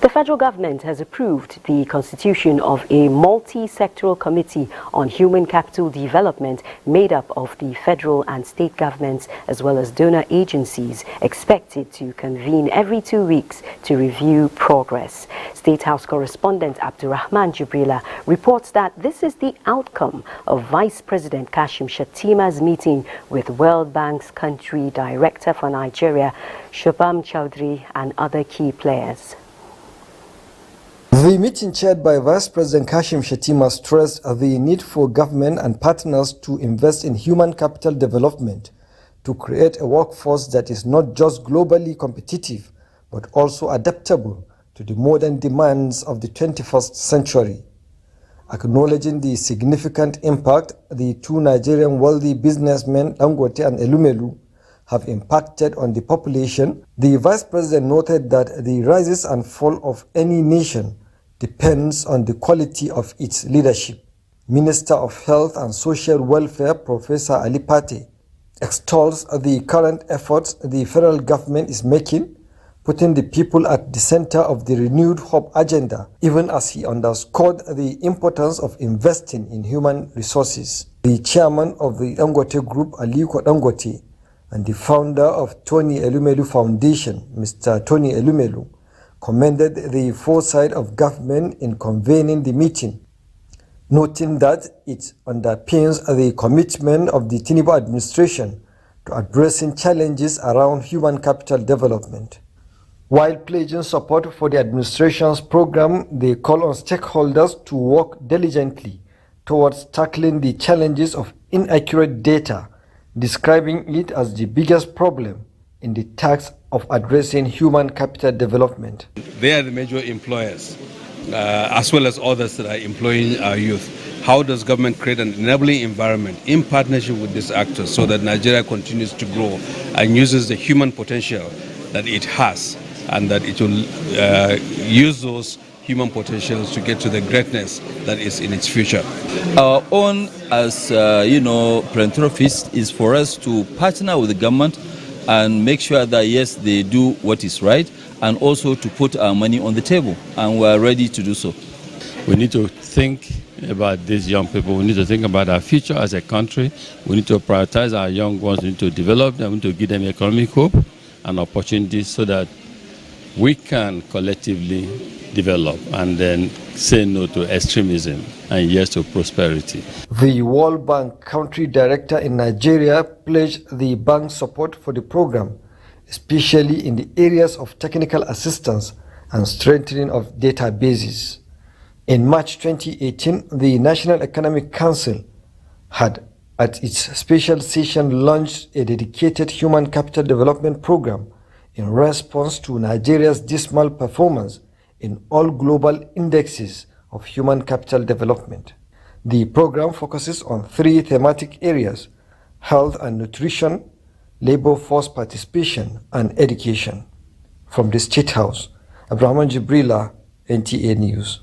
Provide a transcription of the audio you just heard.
The federal government has approved the constitution of a multi-sectoral committee on human capital development made up of the federal and state governments as well as donor agencies, expected to convene every 2 weeks to review progress. State House correspondent Abdurrahman Jibrila reports that this is the outcome of Vice President Kashim Shettima's meeting with World Bank's country director for Nigeria, Shobham Chaudhry, and other key players. The meeting chaired by Vice President Kashim Shettima stressed the need for government and partners to invest in human capital development to create a workforce that is not just globally competitive but also adaptable to the modern demands of the 21st century. Acknowledging the significant impact the two Nigerian wealthy businessmen Dangote and Elumelu have impacted on the population, the Vice President noted that the rises and fall of any nation depends on the quality of its leadership. Minister of Health and Social Welfare Professor Ali Pate extols the current efforts the federal government is making, putting the people at the center of the renewed hope agenda, even as he underscored the importance of investing in human resources. The chairman of the Dangote Group, Aliko Dangote, and the founder of Tony Elumelu Foundation, Mr. Tony Elumelu, commended the foresight of government in convening the meeting, noting that it underpins the commitment of the Tinubu administration to addressing challenges around human capital development. While pledging support for the administration's program, they call on stakeholders to work diligently towards tackling the challenges of inaccurate data, describing it as the biggest problem in the task of addressing human capital development. They are the major employers, as well as others that are employing our youth. How does government create an enabling environment in partnership with these actors so that Nigeria continues to grow and uses the human potential that it has, and that it will use those human potentials to get to the greatness that is in its future? Our own, as philanthropists, is for us to partner with the government and make sure that, yes, they do what is right, and also to put our money on the table, and we are ready to do so. We need to think about these young people. We need to think about our future as a country. We need to prioritize our young ones. We need to develop them. We need to give them economic hope and opportunities so that we can collectively develop and then say no to extremism and yes to prosperity. The World Bank country director in Nigeria pledged the bank's support for the program, especially in the areas of technical assistance and strengthening of databases. In March 2018, the National Economic Council had, at its special session, launched a dedicated human capital development program in response to Nigeria's dismal performance in all global indexes of human capital development. The program focuses on 3 thematic areas: health and nutrition, labor force participation, and education. From the State House, Abdurrahman Jibrila, NTA News.